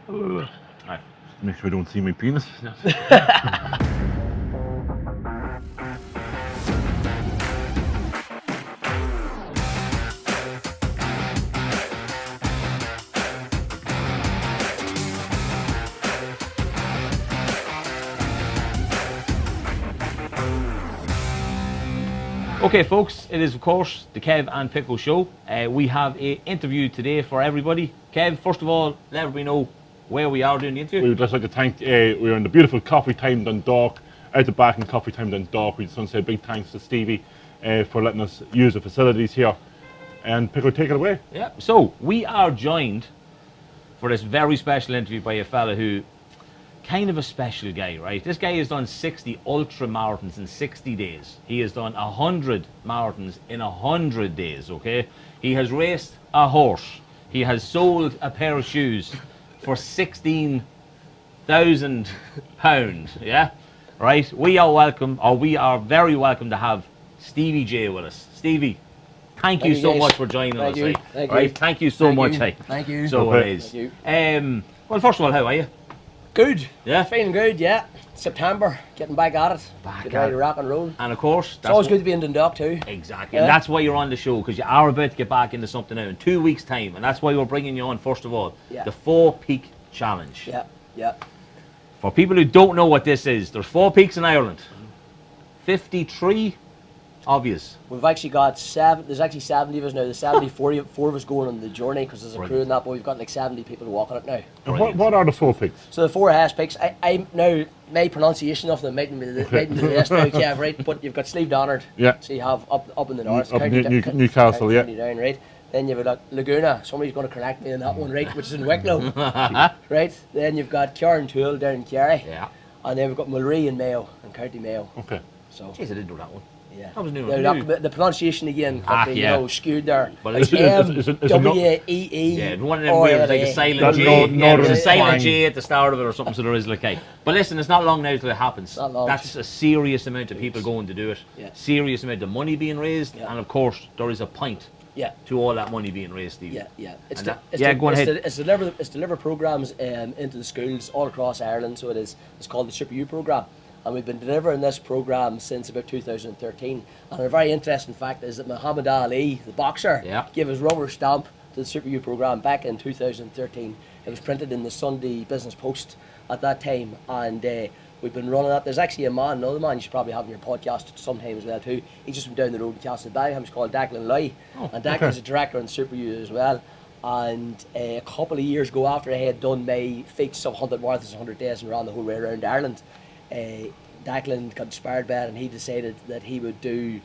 Right. Make sure I don't see my penis. Okay folks, it is of course the Kev and Pickle show. We have an interview today for everybody. Kev, first of all, let everybody know where we are doing the interview. We would just like to thank, we're in the beautiful CoffeeTime Dundalk, out the back in CoffeeTime Dundalk. We just want to say a big thanks to Stevie for letting us use the facilities here. And Pickle, take it away. Yeah, so we are joined for this very special interview by a fella who, kind of a special guy, right? This guy has done 60 ultra marathons in 60 days. He has done 100 marathons in 100 days, okay? He has raced a horse. He has sold a pair of shoes for £16,000, yeah? Right? We are very welcome to have Stevey J with us. Stevie, thank you so much for joining us. Thank you so much. Thank you. So it is. Well, first of all, how are you? Good. Yeah. Feeling good, yeah. September, getting back at it. Getting ready to rock and roll. And of course, it's always good to be in Dundalk too. Exactly. Yeah. And that's why you're on the show, because you are about to get back into something now in 2 weeks' time. And that's why we're bringing you on, first of all, the 4 Peak Challenge. Yeah, yeah. For people who don't know what this is, there's 4 peaks in Ireland. 53 obvious. We've actually got there's actually 70 of us now. There's 74 of us going on the journey because there's a crew in that, but we've got like 70 people walking it now. And what are the 4 peaks? So the 4 hash peaks, I now, my pronunciation of them mightn't be the best now, Kev, right? But you've got Slieve Donard, so you have up in the north. Up Newcastle, yeah. Down, right? Then you've got Laguna, somebody's going to correct me on that one, right? Which is in Wicklow, right? Then you've got Kierantoul down in Kerry. Yeah. And then we've got Mulry in Mayo, in County Mayo. Okay. So. Jeez, I didn't know that one. Yeah. I was new. The pronunciation again, skewed there. But it's M-W-E-E. Yeah, one of them weird, like a silent J. There's a silent J at the start of it or something, so there is like a. But listen, it's not long now till it happens. Not long. That's a serious amount of people going to do it. Yeah. Serious amount of money being raised, and of course, there is a point to all that money being raised, Steve. Yeah. Go ahead. It's deliver programs into the schools all across Ireland, so it is. It's called the Super U programme. And we've been delivering this programme since about 2013. And a very interesting fact is that Muhammad Ali, the boxer, gave his rubber stamp to the Super U programme back in 2013. It was printed in the Sunday Business Post at that time. And we've been running that. There's actually another man you should probably have on your podcast sometimes as well too. He just went down the road in Castlebar. He's called Declan Loy. And Declan's a director in Super U as well. And a couple of years ago, after I had done my feats of 100 marathons, 100 days and ran the whole way around Ireland, Declan got inspired by it and he decided that he would do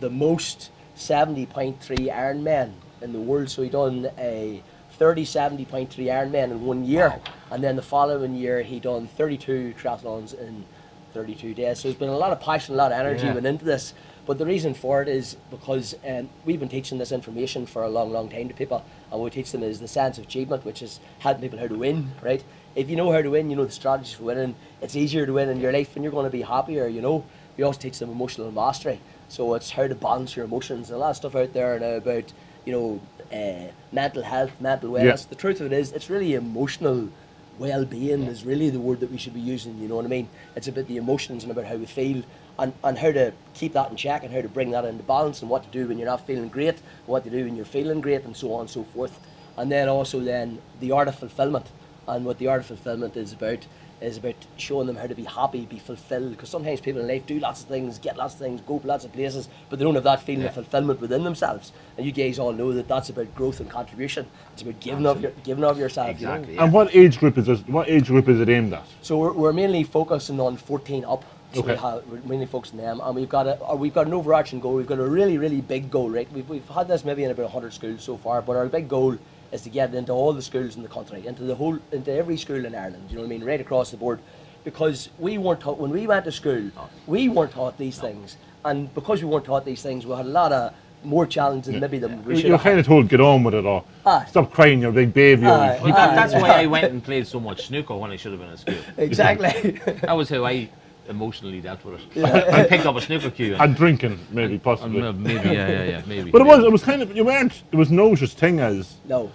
the most 70.3 Ironman in the world. So he done a 70.3 Ironman in 1 year. Wow. And then the following year he done 32 triathlons in 32 days. So there's been a lot of passion, a lot of energy went into this. But the reason for it is because we've been teaching this information for a long time to people, and what we teach them is the sense of achievement, which is helping people how to win, right? If you know how to win, you know the strategies for winning, it's easier to win in your life and you're going to be happier, you know. We also teach them emotional mastery. So it's how to balance your emotions. A lot of stuff out there now about, mental health, mental wellness. Yeah. The truth of it is, it's really emotional well-being is really the word that we should be using, you know what I mean? It's about the emotions and about how we feel and how to keep that in check and how to bring that into balance and what to do when you're not feeling great, what to do when you're feeling great and so on and so forth. And then also the art of fulfilment. And what the art of fulfillment is about showing them how to be happy, be fulfilled. Because sometimes people in life do lots of things, get lots of things, go lots of places, but they don't have that feeling of fulfillment within themselves. And you guys all know that that's about growth and contribution. It's about giving of yourself. Exactly. You know? And what age group is this? What age group is it aimed at? So we're mainly focusing on 14 up. So we're mainly focusing on them, and we've got an overarching goal. We've got a really big goal, right? We've had this maybe in about 100 schools so far, but our big goal is to get it into all the schools in the country, into every school in Ireland, you know what I mean, right across the board. Because we weren't taught, when we went to school, we weren't taught these things. And because we weren't taught these things, we had a lot of more challenging maybe than we should have. You're kind of told, get on with it, or stop crying, you're a big baby. That's why I went and played so much snooker when I should have been at school. Exactly. That was how I emotionally dealt with it. I picked up a snooker cue. And drinking, maybe, possibly. Maybe, yeah, maybe. But it was kind of, there was no such thing as No.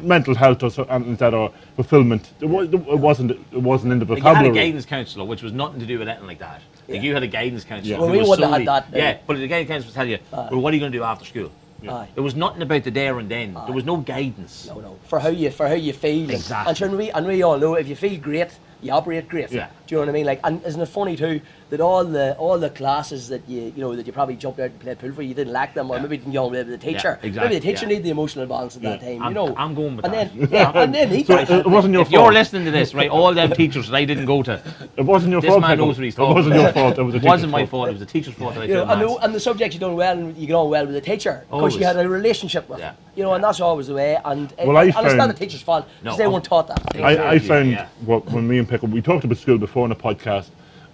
mental health or something like that, or fulfilment. It wasn't in the Like you had a vocabulary. guidance counsellor, which was nothing to do with anything like that. Like you had a guidance counsellor. Yeah. Well, who we was wouldn't have solely- had that. Yeah, but the guidance counsellor would tell you, well, what are you going to do after school? Aye. There was nothing about the there and then. There was no guidance. No. For how you feel. Exactly. And sure, and we all know if you feel great, you operate great. Yeah. Do you know what I mean? Like, and isn't it funny too that all the classes that you probably jumped out and played pool for, you didn't lack them, or maybe didn't go with the teacher. exactly, Maybe the teacher needed the emotional balance at that time. I'm going with and that. Then, and then he So it wasn't your If you're fault. listening to this, right, all them teachers that I didn't go to, It wasn't your this fault. man Peggle. knows what he's It talking wasn't about. your fault. It was the It wasn't teacher's my fault. It was the teacher's fault that I You know, failed maths. and the subject you done well, and you get on well with the teacher because Always. you had a relationship with Yeah. him. You know, and that's always the way. And Well, I and it's not found- the teacher's fault because No, they weren't taught that. I found Yeah. when me and Pickle, we talked about school before in a podcast,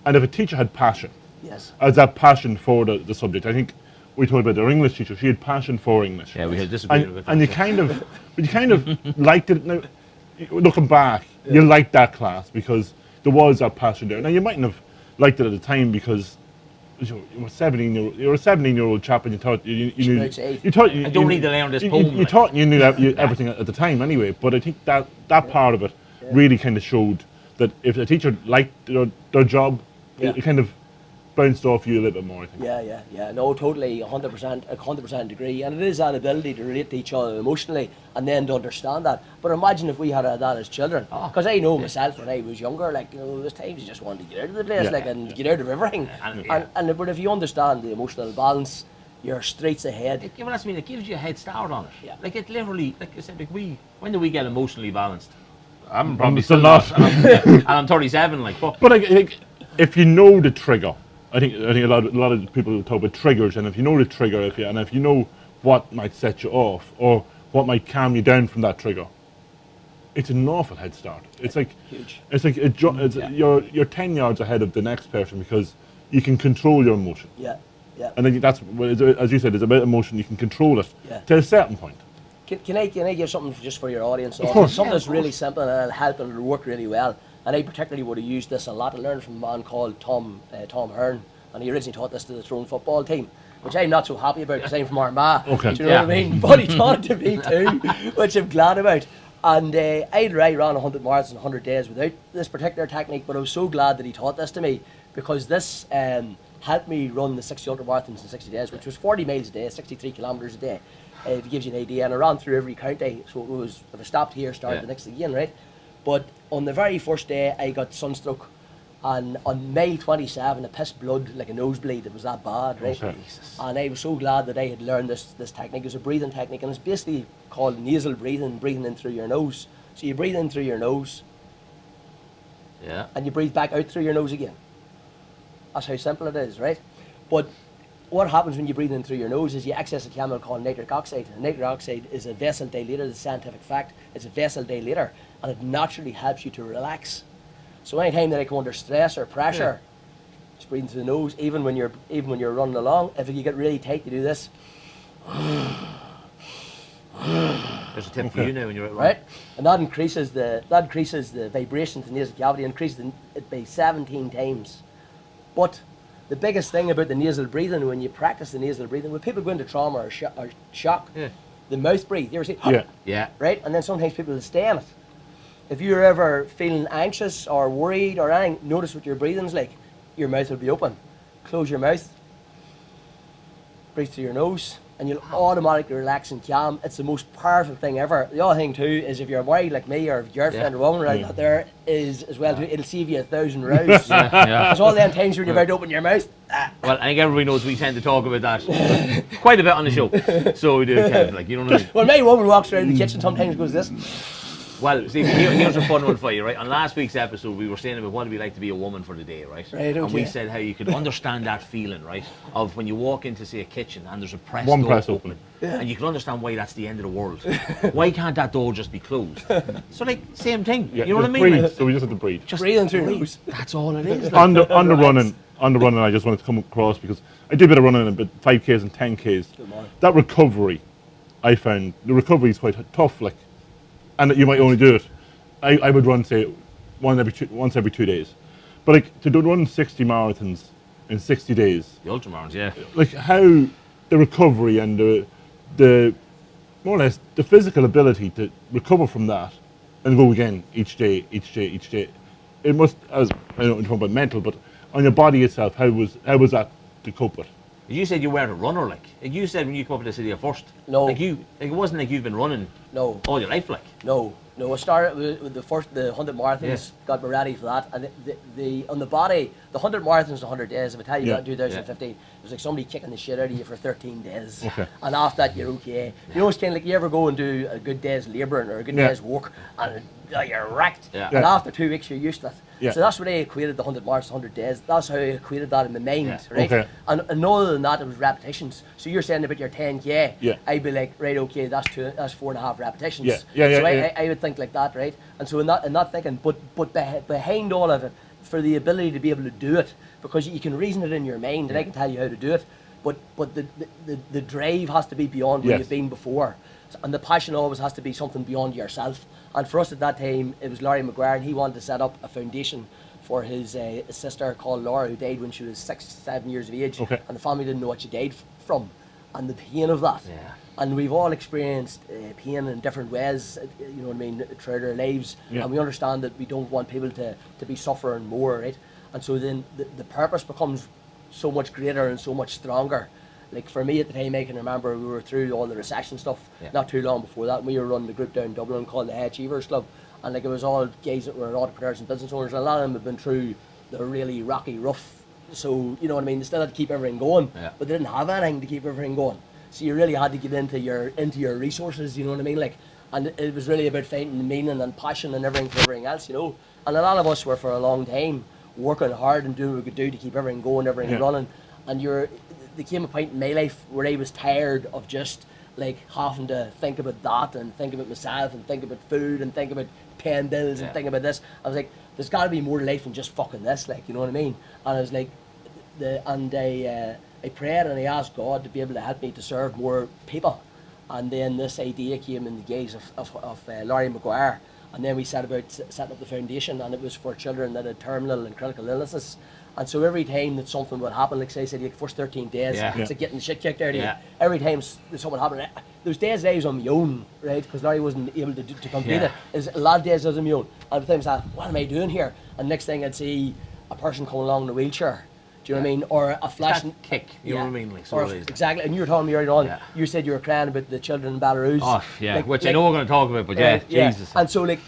and if a teacher had passion, Yes. as that passion for the subject, I think we talked about our English teacher. She had passion for English. Yeah, we had disagreement and, about that. and you kind of liked it. Now, looking back, you liked that class because there was that passion there. Now you mightn't have liked it at the time because you were 17. You were a 17-year-old chap, and you thought you knew. It's age. You thought I don't need to learn this you, poem, You like. thought you knew everything at the time anyway. But I think that part of it really kind of showed that if a teacher liked their job, it kind of bounced off you a little bit more, I think. Yeah. No, totally, 100% agree. And it is that ability to relate to each other emotionally and then to understand that. But imagine if we had that as children. Because I know myself when I was younger, like, you know, there's times you just wanted to get out of the place, and get out of everything. But if you understand the emotional balance, you're streets ahead. Yeah, well, that's it. It gives you a head start on it. Yeah. Like it literally, like I said, like when do we get emotionally balanced? I'm I'm probably still still not. not. And I'm 37. Like, but But I think if you know the trigger, I think a lot of people talk about triggers, and if you know the trigger, if you know what might set you off or what might calm you down from that trigger, it's an awful head start. It's like Huge. It's like you're 10 yards ahead of the next person because you can control your emotion. Yeah. And I think that's, as you said, it's about emotion. You can control it Yeah. to a certain point. Can I give something just for your audience? course. Something that's Yeah, of really course. simple and it'll help and it'll work really well. And I particularly would have used this a lot. I learned from a man called Tom Hearn, and he originally taught this to the Throne football team, which I'm not so happy about because I'm from Armagh. Okay. Do you know what I mean? But he taught it to me too, which I'm glad about. And I ran 100 marathons in 100 days without this particular technique, but I was so glad that he taught this to me because this helped me run the 60 ultra marathons in 60 days, which was 40 miles a day, 63 kilometres a day. If it gives you an idea, and I ran through every county, so it was, if I stopped here, started the next again, right? But on the very first day, I got sunstroke, and on mile 27, I pissed blood like a nosebleed. It was that bad, right? Okay. And I was so glad that I had learned this technique. It's a breathing technique, and it's basically called nasal breathing, breathing in through your nose. So you breathe in through your nose, yeah, and you breathe back out through your nose again. That's how simple it is, right? But what happens when you breathe in through your nose is you access a chemical called nitric oxide. And nitric oxide is a vessel dilator, it's a scientific fact. It's a vessel dilator, and it naturally helps you to relax. So anytime that I come under stress or pressure, just breathe through the nose. Even when you're running along, if you get really tight, you do this, there's a tip for you now when you're out right? And that increases the vibration to the nasal cavity, increases it by 17 times. But the biggest thing about the nasal breathing, when you practice the nasal breathing, when people go into trauma or shock, the mouth breathe. You ever see? Yeah. Right? And then sometimes people will stay on it. If you're ever feeling anxious or worried or anything, notice what your breathing's like. Your mouth will be open. Close your mouth. Breathe through your nose, and you'll automatically relax and calm. It's the most powerful thing ever. The other thing too is if you're worried like me or if your girlfriend or woman right out there is as well too, it'll save you 1,000 rows. Yeah. Because all them times when you're about to open your mouth, Well, I think everybody knows we tend to talk about that quite a bit on the show. So we do, Kev, like, you know what I mean? well, my woman walks around the kitchen sometimes and goes this. Well, see, here's a fun one for you, right? On last week's episode, we were saying about what it'd be like to be a woman for the day, right? Right, And we okay. said how you could understand that feeling, right? Of when you walk into, say, a kitchen and there's a press One door press open. opening. And you can understand why that's the end of the world. Why can't that door just be closed? So, like, same thing. Yeah, you know what I just mean? breathe, Like, so we just have to breathe. just Breathing through your breathe. nose. That's all it is. Like, On the running, I just wanted to come across because I did a bit of running, about 5Ks and 10Ks. Good morning. That recovery, I found the recovery is quite tough, like, and that you might only do it. I would run say once every 2 days, But like to run 60 marathons in 60 days, The ultramarathons, yeah. like how the recovery and the more or less the physical ability to recover from that and go again each day. It must, as I don't talk about mental, but on your body itself, how was that to cope with? You said you weren't a runner, like you said when you come up to the city at first. No. Like it wasn't like you've been running No. all your life, like. No, I started with the 100 marathons, Yeah. got me ready for that. And the on the body, the 100 marathons, the 100 days, if I tell you Yeah. that in 2015, it was like somebody kicking the shit out of you for 13 days. Okay. And after that, you're okay. You know, it's kind of like you ever go and do a good day's labouring or a good Yeah. day's work, and you're wrecked. Yeah. And Yeah. after 2 weeks, you're used to it. Yeah. So that's what I equated the 100 marathons, 100 days. That's how I equated that in my mind, Yeah. right? Okay. And other than that, it was repetitions. So you're saying about your 10K, Yeah. I'd be like, right, okay, that's 4.5 repetitions. Yeah. So Yeah. I would think like that, right? And so in that thinking, but behind all of it, for the ability to be able to do it, because you can reason it in your mind, and I can tell you how to do it, but the drive has to be beyond where Yes. you've been before, and the passion always has to be something beyond yourself. And for us at that time, it was Larry McGuire, and he wanted to set up a foundation for his sister called Laura, who died when she was 7 years of age, Okay. and the family didn't know what she died from, and the pain of that. Yeah. And we've all experienced pain in different ways, you know what I mean, throughout our lives. Yeah. And we understand that we don't want people to be suffering more, right? And so then the purpose becomes so much greater and so much stronger. Like for me at the time, I can remember we were through all the recession stuff not too long before that. And we were running a group down in Dublin called the High Achievers Club. And like it was all guys that were entrepreneurs and business owners. And a lot of them had been through the really rocky rough. So, you know what I mean, they still had to keep everything going, but they didn't have anything to keep everything going. So you really had to get into your resources, you know what I mean? Like, and it was really about finding the meaning and passion and everything for everything else, you know. And a lot of us were for a long time working hard and doing what we could do to keep everything going, everything running. And there came a point in my life where I was tired of just like having to think about that and think about myself and think about food and think about paying bills and think about this. I was like, there's got to be more to life than just fucking this, like, you know what I mean? And I was like, I prayed and I asked God to be able to help me to serve more people. And then this idea came in the guise of Larry McGuire. And then we set about setting up the foundation, and it was for children that had terminal and critical illnesses. And so every time that something would happen, like say I said, the first 13 days, it's like getting the shit kicked out of you. Every time something happened, those days that I was on my own, right, because Larry wasn't able to complete it. Is a lot of days I was on my own. And at times I thought, what am I doing here? And next thing I'd see a person coming along in a wheelchair. Do you know what I mean? Or a flashing kick, you know what I mean? Like, or exactly, and you were telling me earlier on, you said you were crying about the children in Belarus. Oh, yeah, which I know we're going to talk about, but Jesus. And so, like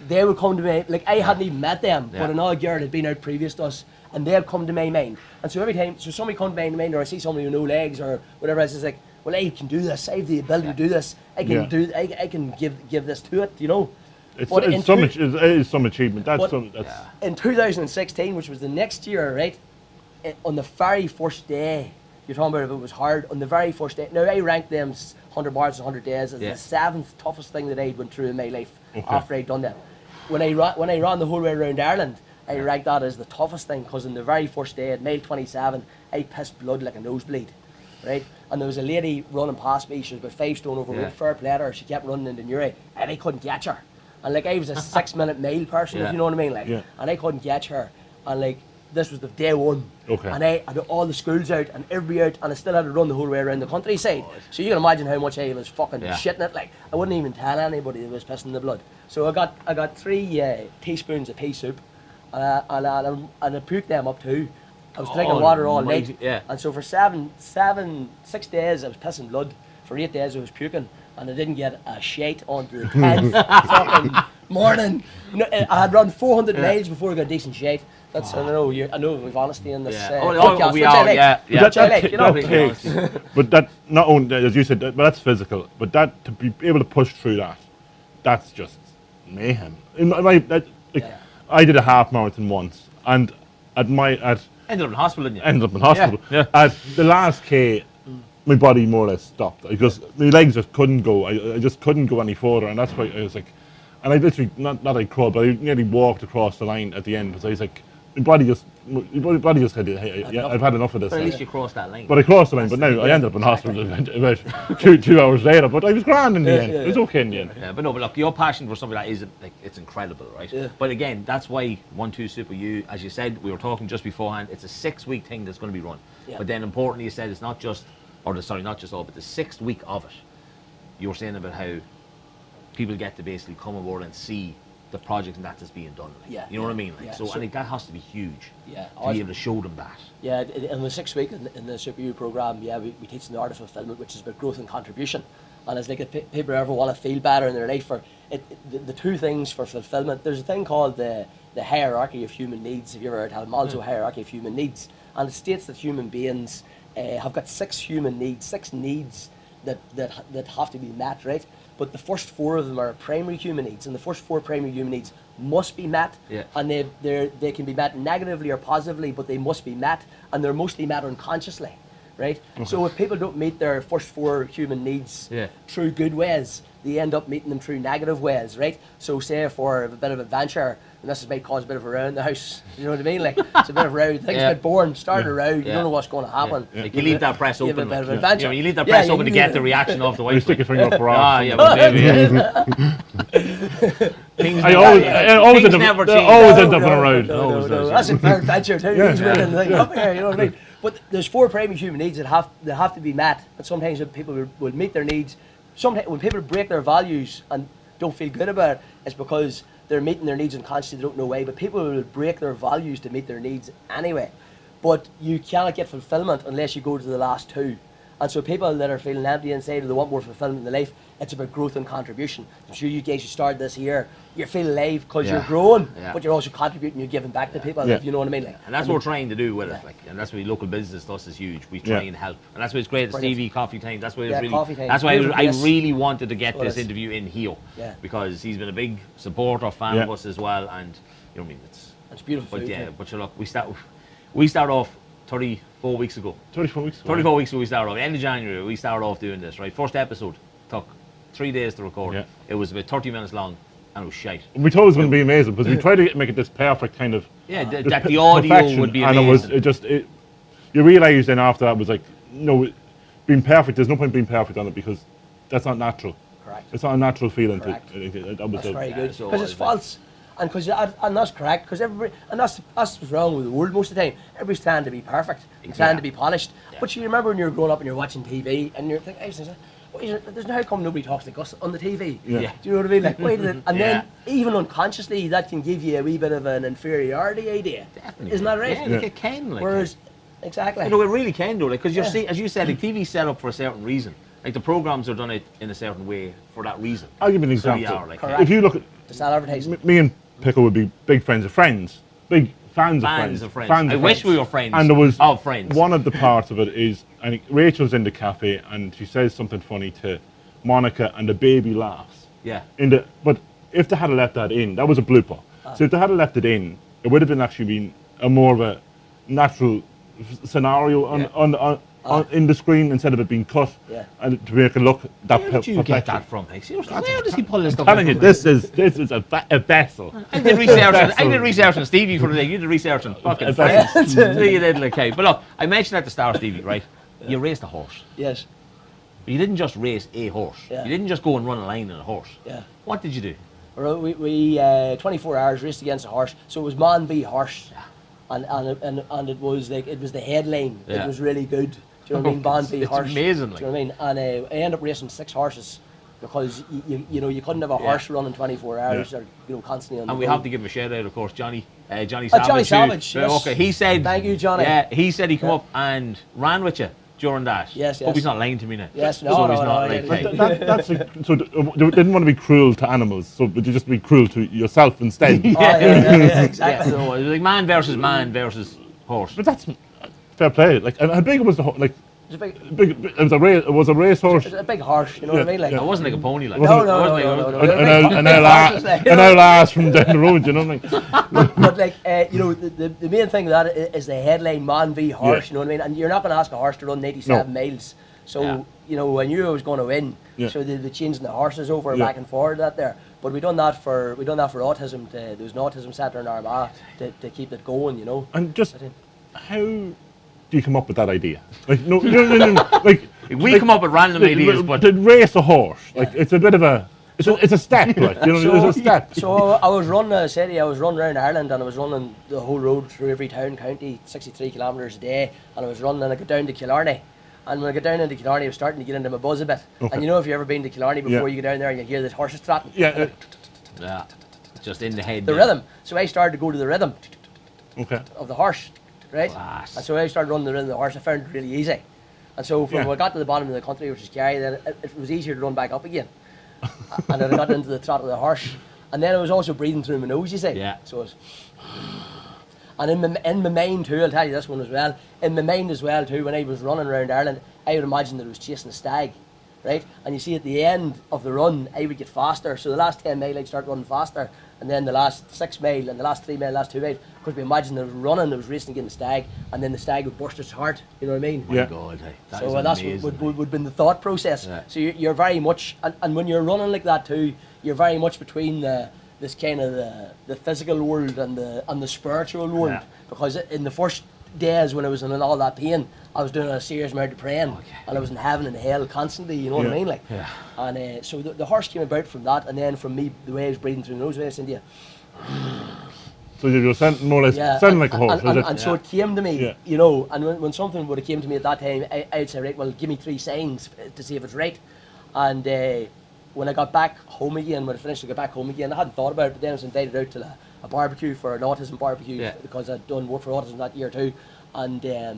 they would come to me, like I hadn't even met them, but another girl had been out previous to us, and they'd come to my mind. And so every time, somebody come to my mind, or I see somebody with no legs, or whatever else, it's like, well, I can do this, I have the ability to do this, I can I can give this to it, you know. It is some achievement. That's in 2016, which was the next year, right? On the very first day, you're talking about if it was hard, on the very first day, now I ranked them 100 bars, 100 days as the 7th toughest thing that I'd went through in my life after I'd done that. When I ran the whole way around Ireland, I ranked that as the toughest thing, because on the very first day at mile 27, I pissed blood like a nosebleed, right? And there was a lady running past me, she was about 5 stone overweight, fair play to her, she kept running into Newry, and I couldn't catch her. And like I was a 6-minute mile person, if you know what I mean, like, and I couldn't catch her, and like, this was the day one, and I had all the schools out and everybody out, and I still had to run the whole way around the countryside. So you can imagine how much I was fucking shitting it. Like I wouldn't even tell anybody that was pissing the blood. So I got 3 teaspoons of pea soup, and I puked them up too. I was drinking water all night, and so for 6 days I was pissing blood. For 8 days I was puking, and I didn't get a shite onto the 10th fucking morning. No, I had run 400 miles before I got a decent shite. That's I know we've honesty in this podcast. We are, Which I like, you know. But that not only, as you said, but that's physical. But that to be able to push through that's just mayhem. I did a half marathon once, and ended up in hospital, didn't you? Ended up in hospital. At the last K, my body more or less stopped because my legs just couldn't go. I just couldn't go any further, and that's why I was like, and I literally not I crawled, but I nearly walked across the line at the end because I was like, my body just my body just said, hey, I've had enough of this. But at least you crossed that line. But I crossed the line, but now I ended up in hospital about two hours later, but I was grand in the end. It was okay in the end. Yeah, but look, your passion for something like that is, like, it's incredible, right? Yeah. But again, that's why 1-2 Super U, as you said, we were talking just beforehand, it's a 6-week thing that's going to be run. Yeah. But then importantly, you said it's not just, not just all, but the 6th week of it, you were saying about how people get to basically come aboard and see the project and that's being done. Like, Yeah, you know what I mean? Like, yeah. so I think that has to be huge. Yeah. To be able to show them that. Yeah, in the 6th week in the Super U program, we teach them the art of fulfilment, which is about growth and contribution. And it's like if people ever want to feel better in their life, the two things for fulfilment, there's a thing called the hierarchy of human needs. Have you ever heard of Maslow's hierarchy of human needs? And it states that human beings have got 6 human needs, 6 needs that have to be met, right? But the first 4 of them are primary human needs, and the first 4 primary human needs must be met, and they can be met negatively or positively, but they must be met, and they're mostly met unconsciously, right? Okay. So if people don't meet their first 4 human needs through good ways, they end up meeting them through negative ways, right? So say for a bit of adventure, and this might cause a bit of a row in the house, you know what I mean? Like, it's a bit of a row, things a bit boring, starting a row, you don't know what's going to happen. Like, you leave that press open. You have a bit of adventure. You leave that press open to get the reaction off the way. You stick your finger up for Ah, yeah, but maybe, Things always never change. Always end up on a road. No. That's a fair adventure too. He's winning the thing up here, you know what I mean? But there's 4 primary human needs that have to be met, and sometimes people will meet their needs. Sometimes when people break their values and don't feel good about it, it's because they're meeting their needs unconsciously, they don't know why. But people will break their values to meet their needs anyway. But you cannot get fulfillment unless you go to the last 2. And so people that are feeling empty inside or they want more fulfillment in their life, it's about growth and contribution. I'm sure you guys who started this year, you're feeling alive because you're growing, but you're also contributing, you're giving back to people, if you know what I mean. Like, and that's what we're trying to do with it, like, and that's why local business to us is huge. We try and help, and that's why it's great at Stevey CoffeeTime. That's why that's why I really wanted to get this interview in here, because he's been a big supporter, fan of us as well, and you know what I mean. It's beautiful. But but look, we start off 34 weeks ago. 34 weeks ago. 34 weeks ago we started off. End of January we started off doing this, right? First episode took 3 days to record. Yeah. It was about 30 minutes long and it was shite. And we thought it was going to be amazing because we tried to make it this perfect kind of... Yeah, that the audio would be amazing. And you realise then after that was like, no, being perfect, there's no point being perfect on it because that's not natural. Correct. It's not a natural feeling. Correct. That's very good. Because it's false. And that's correct, because everybody, and that's what's wrong with the world most of the time. Everybody's trying to be perfect, trying to be polished. Yeah. But you remember when you were growing up and you're watching TV and you're thinking, there's no how come nobody talks like us on the TV? Yeah. Do you know what I mean? Like, why did it? And then even unconsciously, that can give you a wee bit of an inferiority idea. Definitely. Isn't that right? Yeah, like it can. Like, whereas, exactly. You know, it really can do, like, because as you said, like, TV's set up for a certain reason. Like the programs are done it in a certain way for that reason. I'll give you an example. So like, if you look at to sell advertising, me and Pickle would be big friends of Friends, big fans of Friends. I wish we were friends. And there was Friends. One of the parts of it is, I think Rachel's in the cafe and she says something funny to Monica and the baby laughs. Yeah. But if they had left that in, that was a blooper. So if they had left it in, it would have been actually been a more of a natural scenario in the screen instead of it being cut and to make it look that Where did you get that from? Like, seriously, where does he pull this stuff? I'm telling you, this is a vessel. I did research on Stevie for the day. You did research on fucking Friends. So you did, like, hey. But look, I mentioned at the start, Stevie, right? You raced a horse. Yes. But you didn't just race a horse. Yeah. You didn't just go and run a line on a horse. Yeah. What did you do? We 24 hours raced against a horse. So it was man v horse. Yeah. And it was the headline. Yeah. It was really good. Do you know what I mean? Man v horse. It's amazing. Do you know what I mean? And I ended up racing 6 horses because you couldn't have a horse running 24 hours or constantly on the road. We have to give him a shout out, of course, Johnny Savage. Johnny Savage. Yes. Okay, he said. Thank you, Johnny. Yeah, he said he come up and ran with you during that. Yes. Hope he's not lying to me now. Yes, no. So they didn't want to be cruel to animals, so would you just be cruel to yourself instead? Yeah, exactly. So it was like man versus horse. But that's fair play. Like, and how big was the horse? Like, it was a race horse. It was a big horse, you know what I mean? Like, it wasn't like a pony, like. No. And now last from down the road, you know what I mean? but like, the main thing of that is the headline, man v horse, you know what I mean? And you're not going to ask a horse to run 87 miles. So, I knew I was going to win. Yeah. So they're changing the horses over back and forward that there. But we done that for autism. There was an autism centre in Armagh to keep it going, you know. And just how do you come up with that idea? Like no, like We come up with random ideas, but to race a horse, like it's a bit of a it's a step, like you know, there's a step. So I was running a city. I was running around Ireland, and I was running the whole road through every town, county, 63 kilometres a day. And I was running, and I got down to Killarney. And when I got down into Killarney, I was starting to get into my buzz a bit. Okay. And you know, if you've ever been to Killarney before, Yeah. you go down there and you hear the horses trotting. Yeah. yeah, just in the head. The rhythm. So I started to go to the rhythm Okay. of the horse, right? Class. And so I started running the rhythm of the horse. I found it really easy. And so when Yeah. I got to the bottom of the country, which is Kerry, then it was easier to run back up again. And then I got into the trot of the horse. And then I was also breathing through my nose, you see. Yeah. So it was... And in my mind too, I'll tell you this one as well, in my mind as well too, when I was running around Ireland, I would imagine that I was chasing a stag, right? And you see at the end of the run, I would get faster. So the last 10 mile I'd start running faster, and then the last 6 mile, and the last 3 mile, last 2 mile, because we imagine that I was running, I was racing against the stag, and then the stag would burst its heart, you know what I mean? Yeah. God, hey, that So is that's amazing. what would been the thought process. Yeah. So you're very much, and when you're running like that too, you're very much between this kind of the physical world and the spiritual world. Yeah. Because in the first days when I was in all that pain, I was doing a serious amount of praying, and I was in heaven and hell constantly. You know what I Yeah. mean, like. Yeah. And so the horse came about from that, and then from me, the way I was breathing through the nose, way I was India. So you're sounding more or less sounding like a horse. is it? And so it came to me, Yeah. you know, and when something would have came to me at that time, I'd say, right, well, give me 3 signs to see if it's right. And when I got back home again, when I finished, I got back home again, I hadn't thought about it, but then I was invited out to a barbecue for an autism barbecue, Yeah. because I'd done work for autism that year too. And a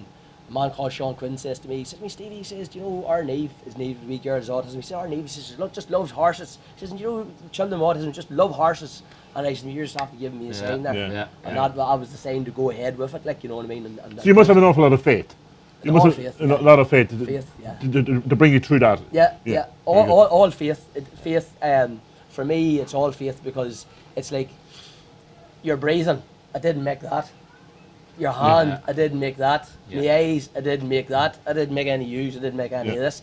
man called Sean Quinn says to me, he says to me, Stevie, he says, do you know, our Neve, his Neve, the wee girl's autism, he says, our Neve, he says, look, just loves horses. He says, you know, children with autism just love horses. And I said, you just have to give me a sign there. Yeah. Yeah. And that was the sign to go ahead with it, like, you know what I mean? And So you must have an awful lot of faith. You A must lot have of faith, a yeah. lot of faith, Faith, yeah. to bring you through that. Yeah, Yeah. yeah. Very good. All faith. Faith, for me, it's all faith, because it's like you're breathing. I didn't make that. Your hand, Yeah. I didn't make that. Yeah. My eyes, I didn't make that. I didn't make any use. I didn't make any Yeah. of this.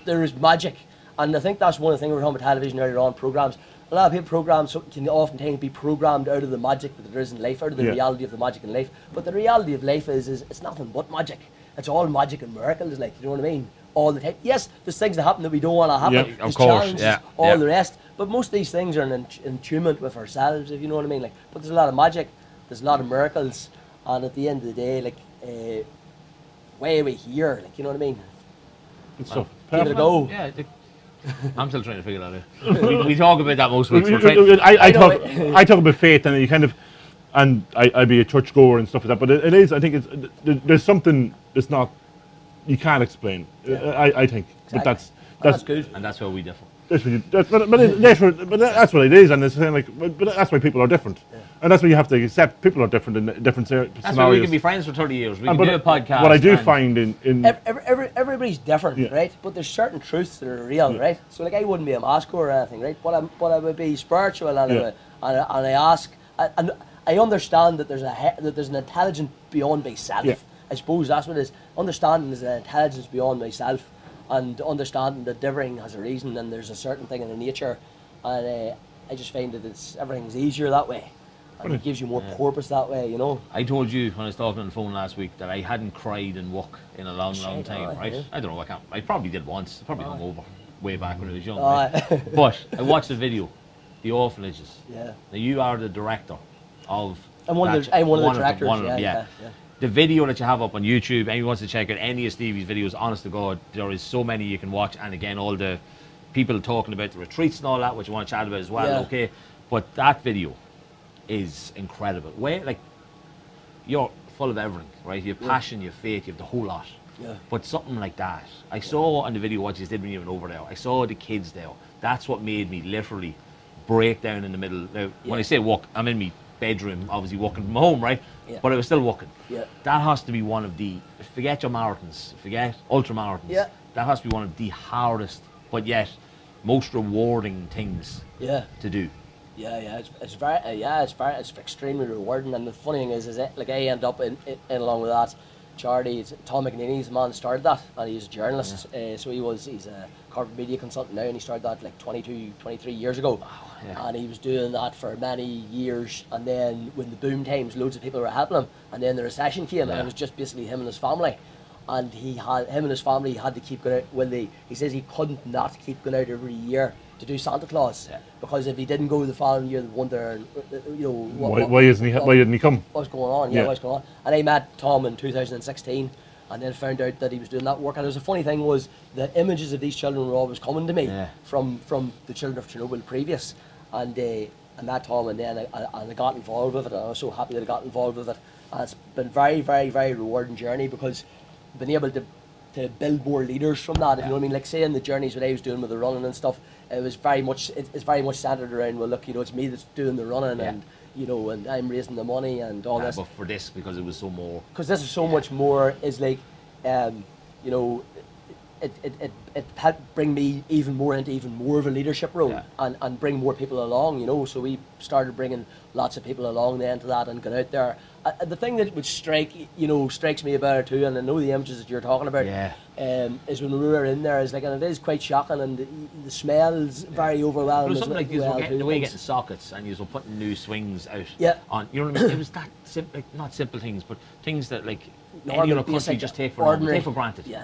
There is magic. And I think that's one of the things we were talking about television earlier on, programs. A lot of people programs can oftentimes be programmed out of the magic that there is in life, out of the Yeah. reality of the magic in life. But the reality of life is it's nothing but magic. It's all magic and miracles, like, you know what I mean? All the time. Yes, there's things that happen that we don't want to happen. Yeah, of There's course, challenges, yeah, all yeah. the rest. But most of these things are in tune with ourselves, if you know what I mean. Like, but there's a lot of magic, there's a lot of miracles, and at the end of the day, like, why are we here? Like, you know what I mean? Good stuff. Give it a go. Yeah, I'm still trying to figure that out. we talk about that most weeks. We're trying, I know talk it. I talk about faith, and you kind of, and I'd be a church goer and stuff like that. But it is, I think there's something that's not, you can't explain. Yeah. I think, but Exactly. that's good. and that's where we differ. That's what you, that's what it is, and it's kind of like, but that's why people are different, and that's why you have to accept people are different in different That's why we scenarios. can be friends for 30 years. We And can but do a podcast. What I do and- find in Everybody's different, Yeah. right? But there's certain truths that are real, Yeah. right? So like, I wouldn't be a mask or anything, right? But I would be spiritual, and, Yeah. I ask, and I understand that there's an intelligence beyond myself. Yeah. I suppose that's what it is. Understanding there's an intelligence beyond myself, and understanding that everything has a reason, and there's a certain thing in the nature, and I just find that everything's easier that way, and it gives you more purpose that way, you know. I told you when I was talking on the phone last week that I hadn't cried in work in a long Shit, time, aye, right? yeah. I don't know, I probably did once. I probably hung over way back when I was young. Aye. Right? But I watched the video, the orphanages. Yeah. Now you are the director of. I'm one of the them, directors, one of them, yeah. The video that you have up on YouTube, anyone wants to check out any of Stevie's videos, honest to God, there is so many you can watch. And again, all the people talking about the retreats and all that, which you want to chat about as well, Yeah. okay? But that video is incredible. You're full of everything, right? You have passion, you have faith, you have the whole lot. Yeah. But something like that, I saw on the video what you did when you went over there. I saw the kids there. That's what made me literally break down in the middle. Now, when I say walk, I'm in my bedroom, obviously walking from home, right? Yeah. But I was still walking. Yeah. That has to be one of the, forget your marathons, forget ultra marathons. Yeah. That has to be one of the hardest, but yet most rewarding things Yeah. to do. Yeah, it's extremely rewarding. And the funny thing is it, like, I end up in along with that charity. Tom McNeely's the man that started that, and he's a journalist. So he's a corporate media consultant now, and he started that like 22, 23 years ago. Yeah. And he was doing that for many years, and then when the boom times, loads of people were helping him, and then the recession came, and Yeah. it was just basically him and his family. And him and his family had to keep going out he says he couldn't not keep going out every year to do Santa Claus, Yeah. because if he didn't go the following year, they wonder, Why didn't he come? what's going on? Yeah, Yeah. what's going on? And I met Tom in 2016, and then found out that he was doing that work. And it was a funny thing was the images of these children were always coming to me Yeah. from the children of Chernobyl previous, and I met Tom, and then I got involved with it. And I was so happy that I got involved with it. And it's been very, very, very rewarding journey, because I've been able to build more leaders from that. If you know what I mean, like saying the journeys that I was doing with the running and stuff, it was very much it's very much centered around, well, look, it's me that's doing the running, Yeah. and and I'm raising the money and all this. But for this, because it was so more. Because this is so much more, is like, it helped bring me even more into even more of a leadership role, Yeah. and bring more people along, so we started bringing lots of people along then to that and got out there. The thing that would strikes me about it too, and I know the images that you're talking about, Yeah. is when we were in there, is like, and it is quite shocking, and the smell's very overwhelming. It was as something like you well were too, getting, the way you're things. getting sockets, and you were putting new swings out. Yeah. On, you know what I mean? It was that simple, like, not simple things, but things that like any Normal, other country basic, just take for ordinary. take for granted. Yeah.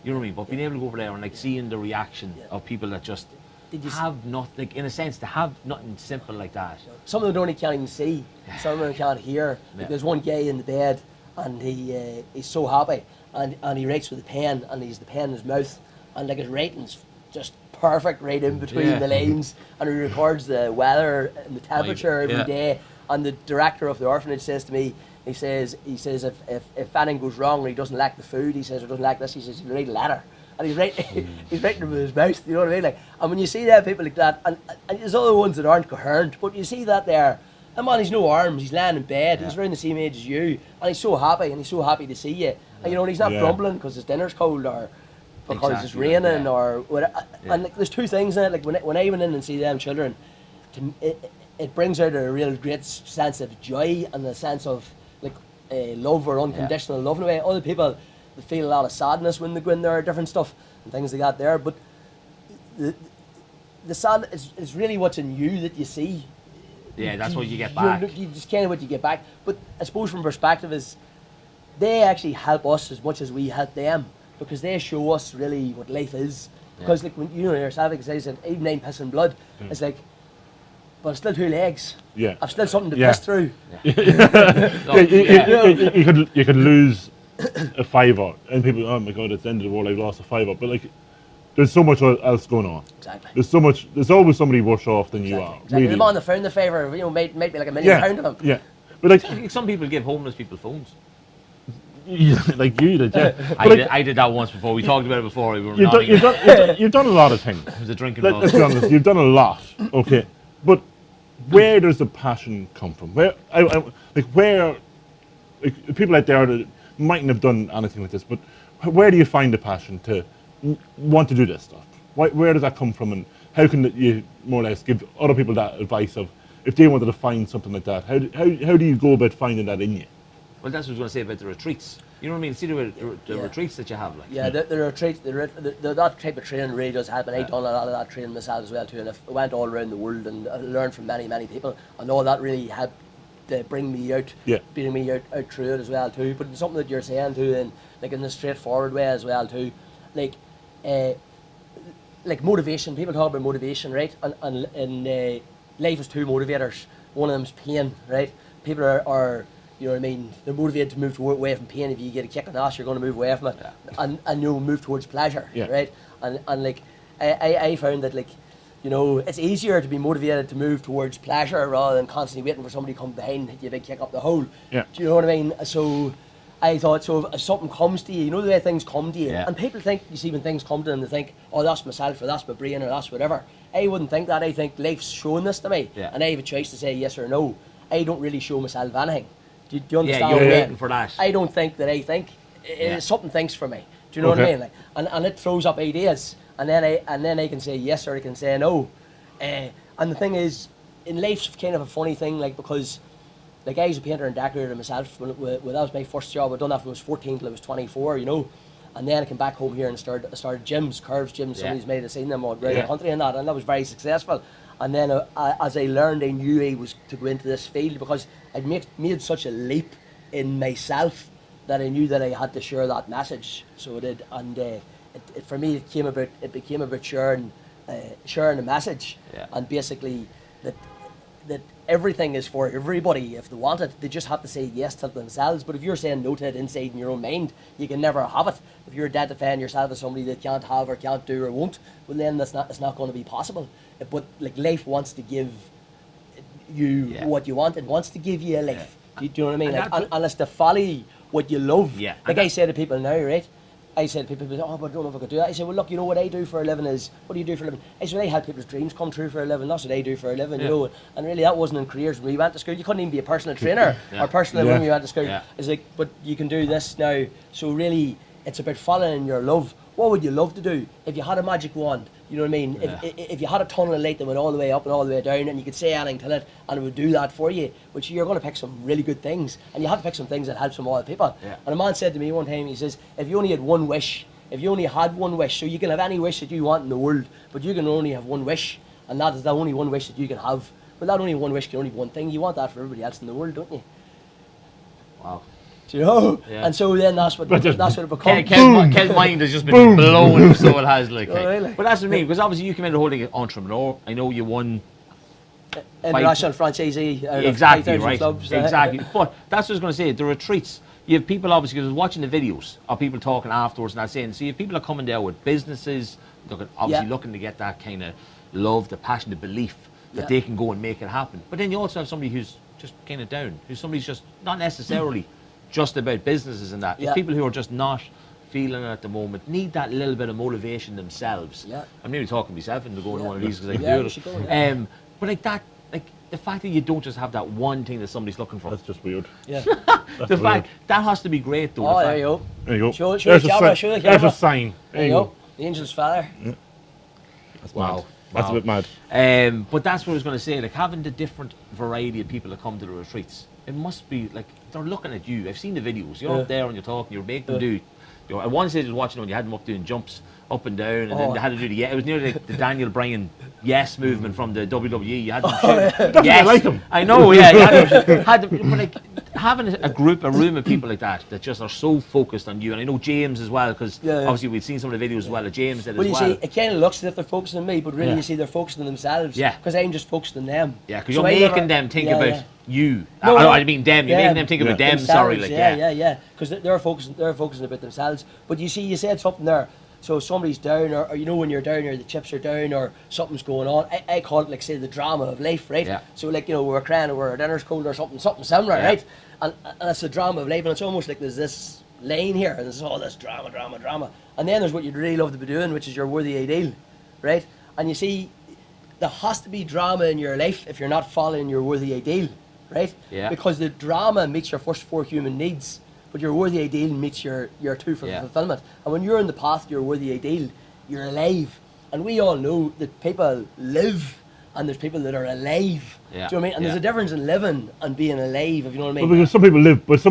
You know what I mean? But being able to go over there and like seeing the reaction of people that just Did you have not, like, in a sense, to have nothing simple like that. Some of them don't, can't even see. Some of them can't hear. Yeah. Like, there's one guy in the bed, and he's so happy, and he writes with a pen, and he's the pen in his mouth, and like his writing's just perfect right in between Yeah. the lines, and he records the weather and the temperature every Yeah. day. And the director of the orphanage says to me, he says if anything goes wrong and he doesn't like the food, he says, or doesn't like this, he says, he'll write a letter. And he's writing, he's writing it with his mouth, you know what I mean? Like, and when you see that, people like that, and there's other ones that aren't coherent, but you see that there, and man, he's no arms, he's laying in bed, he's around the same age as you, and he's so happy to see you. And and he's not grumbling because his dinner's cold, or because it's raining, or whatever. And like, there's two things in it. Like when I went in and see them children, it brings out a real great sense of joy and a sense of like love or unconditional love in a way. Other people, they feel a lot of sadness when they go in there, different stuff and things like that there. But the sad is really what's in you that you see. Yeah, that's what you get back. You just kind of what you get back. But I suppose from perspective is, they actually help us as much as we help them, because they show us really what life is. Because like when yourself, like I said, even 9 piss and blood, it's like, but I've still 2 legs. Yeah. I've still something to piss through. You could lose a fiver, and people, oh my god, it's the end of the world, I've lost a fiver. But like, there's so much else going on. Exactly. There's always somebody worse off than you are. Exactly. Really. The man that found the favour, might be like £1 million of them. Yeah. But like, Some people give homeless people phones. like you did, yeah. I did that once before. We talked about it before. We were You've done a lot of things. It was a drinking Let's be honest, you've done a lot, okay. But where does the passion come from? Where people out there that mightn't have done anything like this, but where do you find the passion to want to do this stuff? Where does that come from, and how can you more or less give other people that advice of, if they wanted to find something like that, how do you go about finding that in you? Well, that's what I was going to say about the retreats. You know what I mean? See the retreats that you have, like. Yeah, the retreats, that type of training really does help, and I've done a lot of that training myself as well too, and I went all around the world and I learned from many, many people, and all that really helped to bring me out through it as well too. But it's something that you're saying too, and like in a straightforward way as well too, like motivation. People talk about motivation, right? And life is 2 motivators. One of them's pain, right? People are you know what I mean, they're motivated to move away from pain. If you get a kick in the ass, you're going to move away from it, and you'll move towards pleasure, right? And like I found that, like, it's easier to be motivated to move towards pleasure rather than constantly waiting for somebody to come behind and hit you a big kick up the hole. Yeah. Do you know what I mean? So I thought, so if something comes to you, the way things come to you, and people think, you see, when things come to them, they think, oh, that's myself, or that's my brain, or that's whatever. I wouldn't think that. I think life's showing this to me, and I have a choice to say yes or no. I don't really show myself anything. Do you understand? Yeah, you're waiting for that. I don't think that I think. Something thinks for me. Do you know what I mean? Like, and it throws up ideas, and then I can say yes or I can say no. And the thing is, in life's kind of a funny thing, like, because like I was a painter and decorator myself. When that was my first job. I'd done that from I was 14 till I was 24. And then I came back home here and started gyms, Curves gyms. Somebody's made, I've seen them all around the country and that was very successful. And then as I learned, I knew I was to go into this field because I'd made such a leap in myself that I knew that I had to share that message. So I did, and for me it became about sharing a message, and basically that everything is for everybody if they want it. They just have to say yes to themselves. But if you're saying no to it inside in your own mind, you can never have it. If you're identifying yourself as somebody that can't have or can't do or won't, well then it's not going to be possible. But like life wants to give you what you want. It wants to give you a life. Do you know what I mean? And it's to follow what you love. Yeah. Like I say to people now, right? I said to people, oh, but I don't know if I could do that. I said, well, look, you know what I do for a living is, what do you do for a living? I said, well, I help people's dreams come true for a living. That's what I do for a living, you know. And really, that wasn't in careers when we went to school. You couldn't even be a personal trainer or personal when you went to school. It's like, but you can do this now. So really, it's about following your love. What would you love to do if you had a magic wand? You know what I mean? If you had a tunnel of light that went all the way up and all the way down, and you could say anything to it, and it would do that for you, which you're going to pick some really good things, and you have to pick some things that help some other people. And a man said to me one time, he says, if you only had one wish, so you can have any wish that you want in the world, but you can only have one wish, and that is the only one wish that you can have. But that only one wish can only be one thing. You want that for everybody else in the world, don't you? Wow. Do you know? And so then that's what it becomes. Kel's mind has just been blown, so it has. Like, really? But that's what I mean, because obviously you came into holding an entrepreneur. I know you won international franchisee. Exactly, right? Exactly. But that's what I was going to say. The retreats. You have people, obviously, because I was watching the videos of people talking afterwards and that saying, so you have people are coming there with businesses, looking to get that kind of love, the passion, the belief that they can go and make it happen. But then you also have somebody who's just kind of down, somebody's just not necessarily just about businesses and that. It's people who are just not feeling it at the moment, need that little bit of motivation themselves. I'm nearly talking to myself into going to one of these because I can do it. But like that, the fact that you don't just have that one thing that somebody's looking for. That's just weird. Yeah. The fact that has to be great though. Oh, there you go. There you go. Show the camera, show the camera. There's a sign. There you go. The angel's father. That's mad. That's a bit mad. But that's what I was going to say. Like having the different variety of people that come to the retreats, it must be like they're looking at you. I've seen the videos. You're up there and you're talking. You're making them do. You know, at one stage I was watching when you had them up doing jumps up and down, and then they had to do the it was nearly like the Daniel Bryan yes movement from the WWE. You had them I like them. I know, yeah. You had to, but like having a room of people like that just are so focused on you, and I know James as well, because obviously we've seen some of the videos as well. James did as well. Well, you see, it kind of looks as if they're focusing on me, but really you see they're focusing on themselves. Yeah. Because I'm just focused on them. Yeah, because you're making them think about you. No, I mean them. You're making them think about them. Sorry, like because they're focusing about themselves. But you see, you said something there. So somebody's down, or you know when you're down, or the chips are down, or something's going on. I call it, like, say, the drama of life, right? Yeah. So like, you know, we're crying or our dinner's cold or something similar, right? And it's the drama of life, and it's almost like there's this lane here, and there's all this drama. And then there's what you'd really love to be doing, which is your worthy ideal, right? And you see, there has to be drama in your life if you're not following your worthy ideal, right? Yeah. Because the drama meets your first 4 human needs, but your worthy ideal meets your 2 for fulfilment. And when you're in the path to your worthy ideal, you're alive. And we all know that people live, and there's people that are alive. Yeah. Do you know what I mean? And there's a difference in living and being alive, if you know what I mean. Well, because some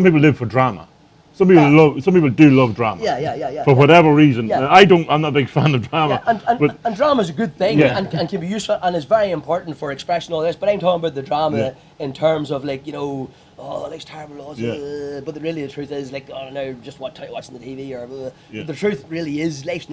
people live for drama. Some people do love drama. Yeah. For whatever reason. Yeah. I'm not a big fan of drama. Yeah, and drama is a good thing and can be useful, and it's very important for expression and all this. But I'm talking about the drama in terms of, like, you know, oh, life's terrible, but really the truth is, like, I don't know, just watching the TV or the truth really is life's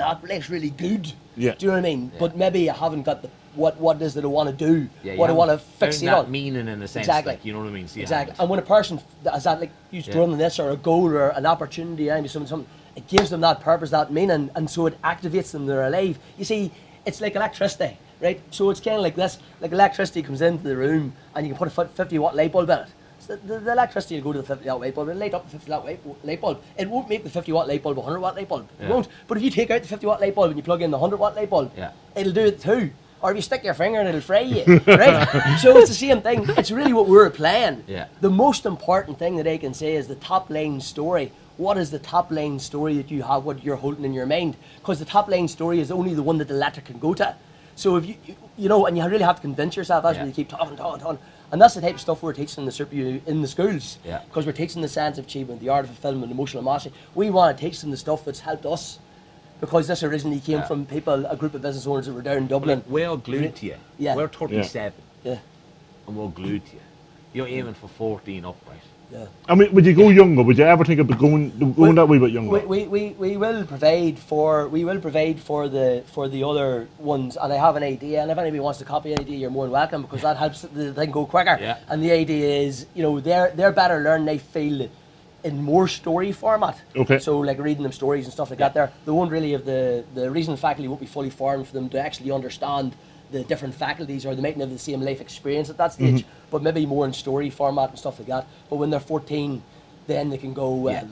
really good. Yeah. Do you know what I mean? Yeah. But maybe I haven't got what it is that I want to do, what I want to fixate on. Meaning in a sense, exactly. Like, you know what I mean? Exactly. And when a person has that, like, running this or a goal or an opportunity, something, it gives them that purpose, that meaning, and so it activates them. They're alive. You see, it's like electricity, right? So it's kind of like this, like electricity comes into the room, and you can put a 50-watt light bulb in it. So the electricity will go to the 50-watt light bulb and light up the 50-watt light bulb. It won't make the 50-watt light bulb a 100-watt light bulb. It won't. But if you take out the 50-watt light bulb and you plug in the 100-watt light bulb, it'll do it too. Or if you stick your finger and it'll fry you, right? So it's the same thing. It's really what we're playing. Yeah. The most important thing that I can say is the top line story. What is the top line story that you have, what you're holding in your mind? Because the top line story is only the one that the letter can go to. So if you know, and you really have to convince yourself, that's why you keep talking. And that's the type of stuff we're teaching in the Super U in the schools. Yeah. Because we're teaching the science of achievement, the art of fulfilment, emotional mastery. We want to teach them the stuff that's helped us. Because this originally came from people, a group of business owners that were down in Dublin. We're glued to you. Yeah. We're 37. Yeah. And we're glued to you. You're aiming for 14 upright. Yeah. I mean, would you go younger? Would you ever think about going that wee bit younger? We will provide for the other ones, and I have an idea. And if anybody wants to copy an idea, you're more than welcome, because that helps the thing go quicker. Yeah. And the idea is, you know, they're better learning. They feel in more story format. Okay. So like reading them stories and stuff like that. They won't really have the reason faculty won't be fully formed for them to actually understand the different faculties, or they mightn't have the same life experience at that stage, but maybe more in story format and stuff like that. But when they're 14, then they can go, do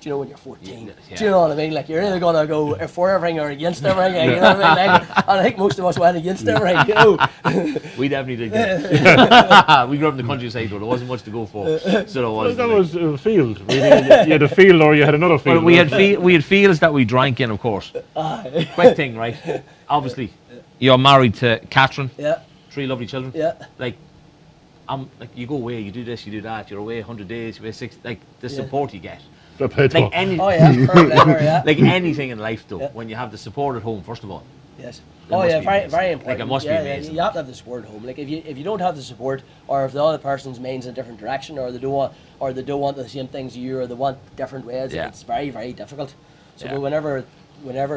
you know, when you're 14, do you know what I mean? Like, you're either going to go for everything or against everything, you know what I mean? Like, and I think most of us went against everything, you know. We definitely did that. We grew up in the countryside, though. There wasn't much to go for. So there was. That was a field, really. You had a field, or you had another field. Well, we had fields that we drank in, of course. Quick thing, right? Obviously, you're married to Catherine. Yeah. 3 lovely children. Yeah. Like you go away, you do this, you do that. You're away 100 days, you're away 60. Like the support you get. Like any, like anything in life, though, when you have the support at home, first of all. Yes. Oh yeah, very, very important. Like, it must be amazing. You have to have the support at home. Like, if you don't have the support, or if the other person's mind's in a different direction, or they don't want the same things you, or they want different ways, it's very, very difficult. So whenever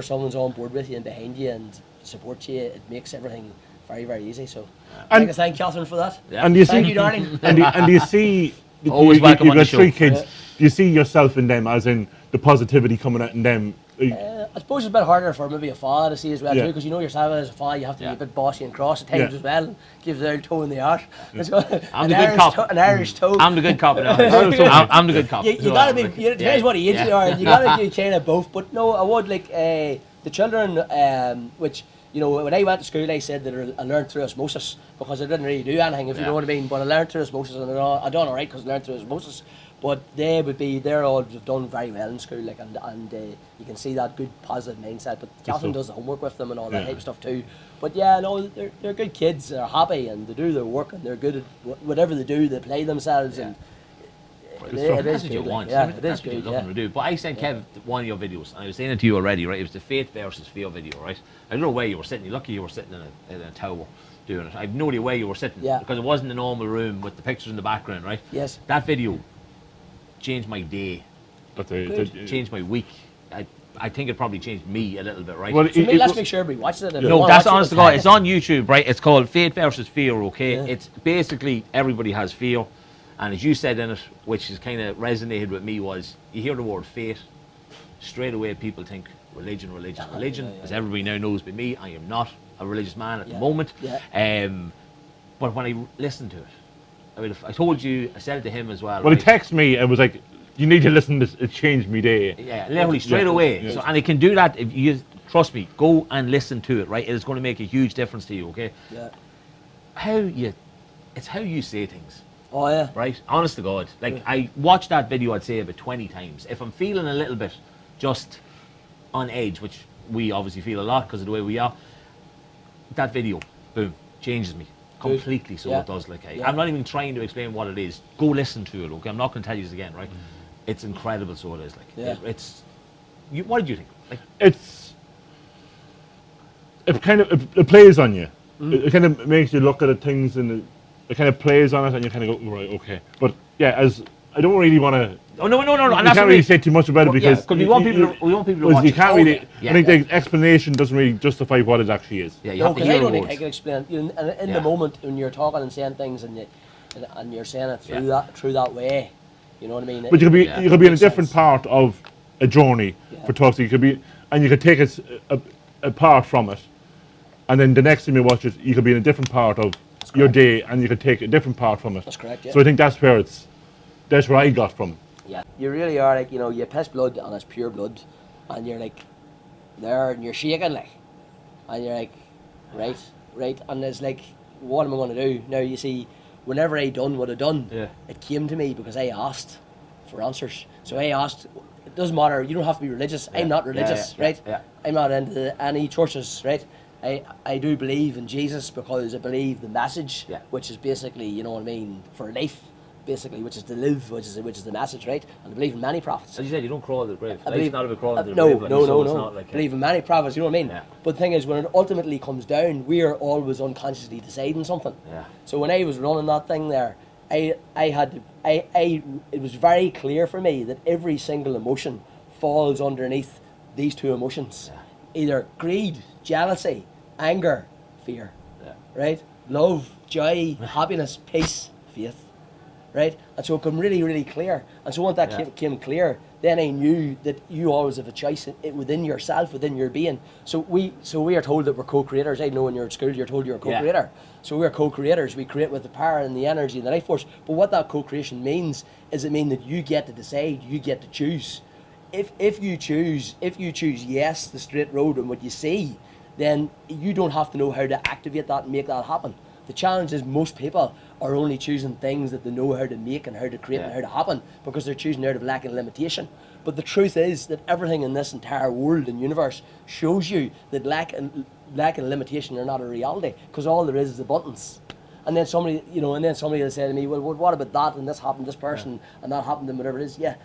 someone's on board with you and behind you and supports you, it makes everything very, very easy. So I'd like to thank Catherine for that. Yeah. And do you thank you, darling. And do you see? Always welcome on the show. You've got 3 kids. Do you see yourself in them, as in the positivity coming out in them? I suppose it's a bit harder for maybe a father to see as well, too, because you know yourself as a father, you have to be a bit bossy and cross at times as well, and give the toe in the arse. I'm the good cop. An Irish toe. I'm the good cop. I'm the good cop. You gotta be. It depends what age you are. You gotta do kind of both. But no, I would like the children, which. You know, when I went to school, I said that I learned through osmosis, because I didn't really do anything, if you know what I mean. But I learned through osmosis, and I done all right because I learned through osmosis. But they're all done very well in school, like, and you can see that good positive mindset. But Catherine does the homework with them and all that type of stuff too. But yeah, no, they're good kids. They're happy and they do their work, and they're good at whatever they do. They play themselves and. That's what you want. That's what you're looking to do. But I sent Kev one of your videos, and I was saying it to you already, right? It was the faith versus fear video, right? I don't know where you were sitting. You're lucky you were sitting in a tower doing it. I have no idea where you were sitting, because it wasn't a normal room with the pictures in the background, right? Yes. That video changed my day. Changed my week. I think it probably changed me a little bit, right? Well, let's make sure everybody watches it. No, that's honest to God. It's on YouTube, right? It's called Faith versus Fear, okay? Yeah. It's basically everybody has fear. And as you said in it, which has kind of resonated with me, was you hear the word faith, straight away people think religion, as everybody now knows. But me, I am not a religious man at the moment. Yeah. But when I listened to it, I mean, I told you, I said it to him as well. Well, it texted me. It was like, you need to listen to this. It changed me day. Yeah, literally straight away. Yeah. So, and it can do that if you trust me. Go and listen to it. Right, it is going to make a huge difference to you. Okay. Yeah. It's how you say things. Oh yeah. Right? Honest to God. Like, I watched that video, I'd say, about 20 times. If I'm feeling a little bit just on edge, which we obviously feel a lot because of the way we are, that video, boom, changes me completely. So it does. Like, I'm not even trying to explain what it is. Go listen to it, okay? I'm not going to tell you this again, right? It's incredible, so it is. Like, what did you think? Like, it plays on you. It kind of makes you look at things, and it kind of plays on it, and you kind of go, right, okay. But yeah, as I don't really want to. Oh no! You can't really say too much about it, because we want people to watch. You can't really. I think the explanation doesn't really justify what it actually is. Yeah, you have to hear I don't the think I can explain. You know, in the moment when you're talking and saying things, and you're saying it through that way, you know what I mean. But you could be in a different part of a journey for talk. So you could be, and you could take it apart from it, and then the next time you watch it, you could be in a different part of your day, and you could take a different part from it. That's correct. Yeah. So I think that's where I got from. Yeah, you really are, like, you know, you piss blood and it's pure blood, and you're like there and you're shaking, like, and you're like, right, and it's like, what am I going to do now? You see, whenever I done what I done, it came to me because I asked for answers. So I asked. It doesn't matter. You don't have to be religious. I'm not religious, right? Yeah. I'm not into any churches, right? I do believe in Jesus because I believe the message, Yeah. which is basically, you know what I mean, for life, basically, which is to live, which is the message, right? And I believe in many prophets. As you said, you don't crawl to the grave. I Life's not about crawling to the no, grave. Like, no, so no, it's no. not like Believe in many prophets, you know what I mean? Yeah. But the thing is, when it ultimately comes down, we are always unconsciously deciding something. Yeah. So when I was running that thing there, it was very clear for me that every single emotion falls underneath these two emotions. Yeah. Either greed, jealousy, anger, fear. Yeah. Right? Love, joy, happiness, peace, faith. Right? And so it became really, really clear. And so once that Yeah. came clear, then I knew that you always have a choice within yourself, within your being. So we are told that we're co-creators. I know when you're at school, you're told you're a co-creator. Yeah. So we're co-creators. We create with the power and the energy and the life force. But what that co-creation means is it means that you get to decide, you get to choose. If you choose yes, the straight road and what you see, then you don't have to know how to activate that and make that happen. The challenge is most people are only choosing things that they know how to make and how to create and how to happen because they're choosing out of lack and limitation. But the truth is that everything in this entire world and universe shows you that lack and limitation are not a reality, because all there is abundance. And then somebody will say to me, well, what about that, and this happened to this person, and that happened to them, whatever it is. Yeah,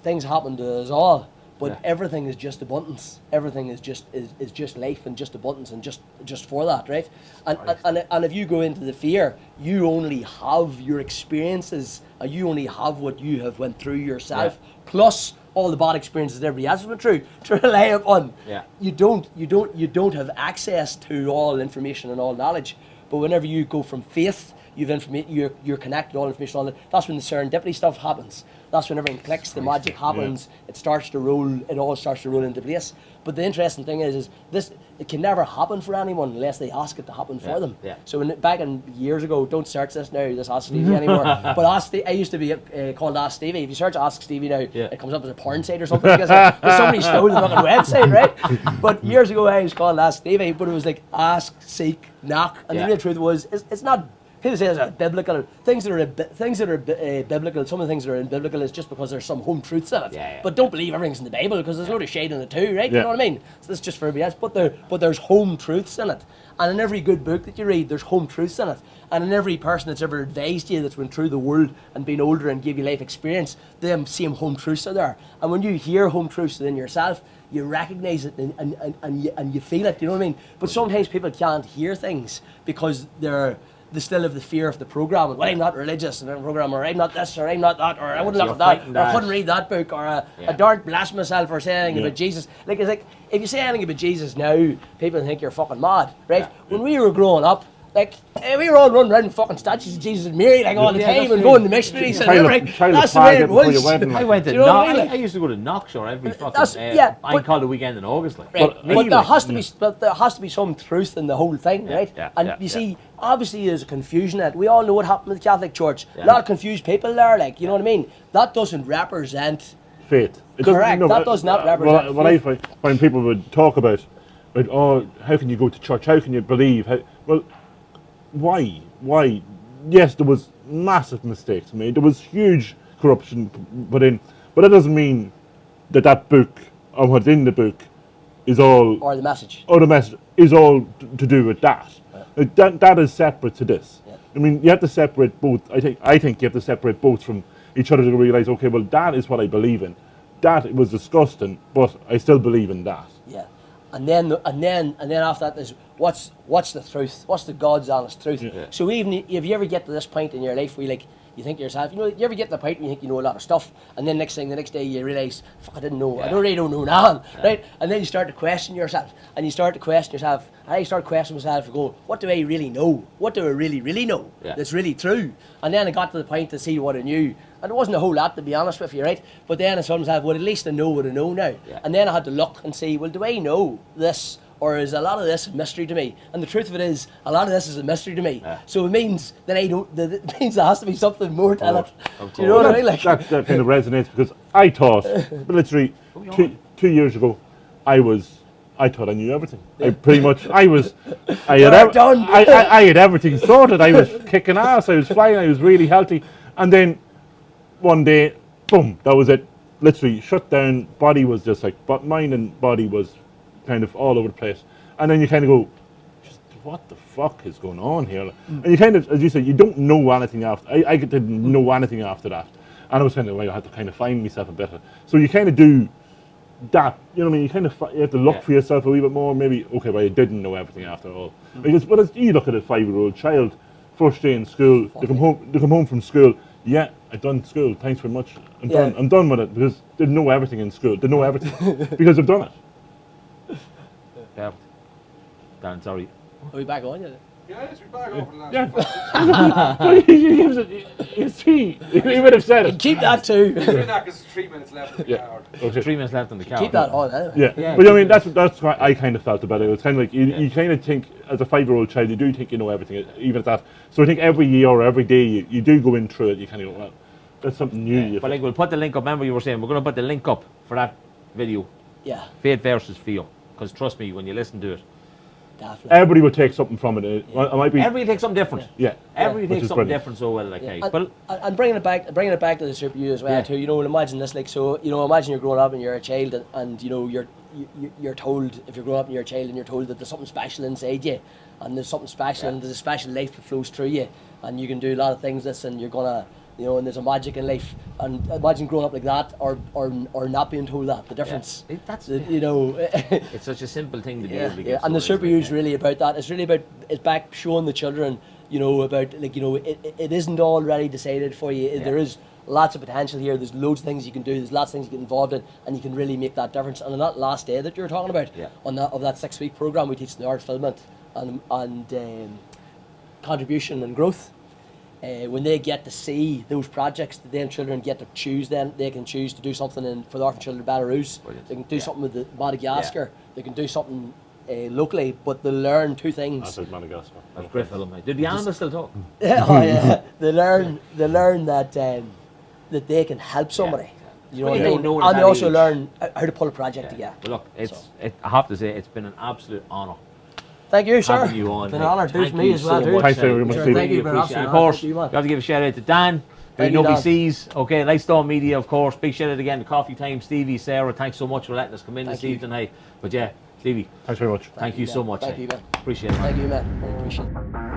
things happen to us all. But everything is just abundance. Everything is just life and just abundance and just for that, right? And if you go into the fear, you only have your experiences, and you only have what you have went through yourself, plus all the bad experiences that everybody else has been through to rely upon. Yeah. You don't have access to all information and all knowledge. But whenever you go from faith, you're connected to all information, all that. That's when the serendipity stuff happens. That's when everything clicks, the magic happens, it starts to roll, it all starts to roll into place. But the interesting thing is this, it can never happen for anyone unless they ask it to happen for them. Yeah. So back in years ago, don't search this now, this Ask Stevie anymore, but I used to be called Ask Stevie. If you search Ask Stevie now, it comes up as a porn site or something, because somebody stole the fucking website, right? But years ago I was called Ask Stevie, but it was like ask, seek, knock, and the real truth was, it's not. People say it's biblical. Things that are biblical. Some of the things that are in biblical is just because there's some home truths in it. Yeah. But don't believe everything's in the Bible, because there's a load of shade in it too, right? You know what I mean? So that's just for everybody else. But there's home truths in it. And in every good book that you read, there's home truths in it. And in every person that's ever advised you, that's went through the world and been older and gave you life experience, them same home truths are there. And when you hear home truths within yourself, you recognize it and you feel it. You know what I mean? But sometimes people can't hear things because they still have the fear of the program. Well, I'm not religious, and I'm a program, or I'm not this, or I'm not that, or I wouldn't look at that, or I couldn't read that book, or I daren't blast myself or say anything about Jesus. It's like, if you say anything about Jesus now, people think you're fucking mad, right? When we were growing up, we were all running around with fucking statues of Jesus and Mary all the time, and going to missionaries and everything. That's the way it was. I went to I used to go to Knockshore every fucking I called the weekend in August. Like. Right. But there has to be some truth in the whole thing, right? And you see, obviously there's a confusion in it. We all know what happened with the Catholic Church. A lot of confused people there, you know what I mean? That doesn't represent faith. Correct. That does not represent what I find people would talk about, oh, how can you go to church? How can you believe? Why? Yes, there was massive mistakes made. There was huge corruption put in, but that doesn't mean that book or what's in the book is all. Or the message. Or the message is all to do with that. That is separate to this. Yeah. I mean, you have to separate both. I think you have to separate both from each other to realize, okay, well, that is what I believe in. That was disgusting, but I still believe in that. Yeah. And then after that is what's the truth? What's the God's honest truth? Yeah. So even if you ever get to this point in your life where you think to yourself, you ever get to the point where you think you know a lot of stuff, and then the next day you realise, fuck, I didn't know. Yeah. I really don't know now, right? And then you start to question yourself, and you start questioning myself, and go, what do I really know? What do I really, really know that's really true? And then I got to the point to see what I knew. And it wasn't a whole lot, to be honest with you, right? But then I sometimes well, at least I know what I know now. Yeah. And then I had to look and see, well, do I know this? Or is a lot of this a mystery to me? And the truth of it is, a lot of this is a mystery to me. Yeah. So it means that it means there has to be something more to it. Do you know what I mean? That kind of resonates, because I thought, literally, 2 years ago, I thought I knew everything. Yeah. I had everything sorted. I was kicking ass. I was flying. I was really healthy. And then one day, boom, that was it. Literally shut down. Body was just mind and body was kind of all over the place. And then you kind of go, what the fuck is going on here? And you kind of, as you said, you don't know anything after. I didn't know anything after that, and I was kind of I had to kind of find myself a bit. So you kind of do that, you know what I mean? You kind of you have to look for yourself a wee bit more. Maybe okay, well, you didn't know everything after all. Because but as you look at a 5-year-old child, first day in school, they come home from school. Yeah, I've done school. Thanks very much. I'm done with it because they know everything in school. They know everything because they've done it. Perfect. Dan, sorry. Are we back on yet? Yeah, it's been back over the last You see, he would have said it. Keep that too. doing that because 3 minutes left in the card. Okay. 3 minutes left on the count. Keep that on. Anyway. Yeah, but I mean that's what I kind of felt about it. It was kind of like you kind of think as a 5-year-old child you do think you know everything, even at that. So I think every year or every day you do go in through it. You kind of go, well, that's something new. Yeah. But like we'll put the link up. Remember you were saying we're going to put the link up for that video. Yeah, Faith versus fear. Because trust me, when you listen to it, definitely. Everybody will take something from it. It might be. everybody takes something different. Yeah. Everybody Which takes is something brilliant. different so well. Like, hey, And, but and bringing it back to the Super U as well too. You know, imagine this like so. You know, imagine you're growing up and you're a child, and you know you're told if you're growing up and you're a child and you're told that there's something special inside you, and there's something special and there's a special life that flows through you, and you can do a lot of things. And you're gonna. You know, and there's a magic in life. And imagine growing up like that, or not being told that. The difference. Yeah. That's You know. it's such a simple thing to be able to get. And the Super stories U like is that. really about that. It's really about back showing the children, you know, about like you know, it isn't already decided for you. There is lots of potential here. There's loads of things you can do. There's lots of things you get involved in, and you can really make that difference. And on that last day that you were talking about, on that 6-week program, we teach the art fulfilment and contribution and growth. When they get to see those projects, then children get to choose. Then they can choose to do something for the orphan children of Belarus. Brilliant. They can do something with the Madagascar. They can do something locally, but they learn two things. That's like Madagascar. That's a great film, mate. Did the animals still talk? They learn that they can help somebody. You know Well, what I you mean? don't know And at they that also age. learn how to pull a project together. Well, look, I have to say, it's been an absolute honour. Thank you, sir. Having you on. It's been mate. an honour. Thanks Thank me you as well, so dude. much, Thanks very much, Sure, Stevie. thank you, Really man. appreciate it. Of Absolutely. course, Thank you, man. we have to give a shout out to Dan. Thank Who you, nobody Dan. sees. Okay, Lightstone Media, of course. Big shout out again to CoffeeTime Stevey, Sarah. Thanks so much for letting us come in this you. evening. Hey, but yeah, Stevie, Thanks very much. thank you so much. Thank hey. you, man. Appreciate it. Thank you, man. I appreciate it.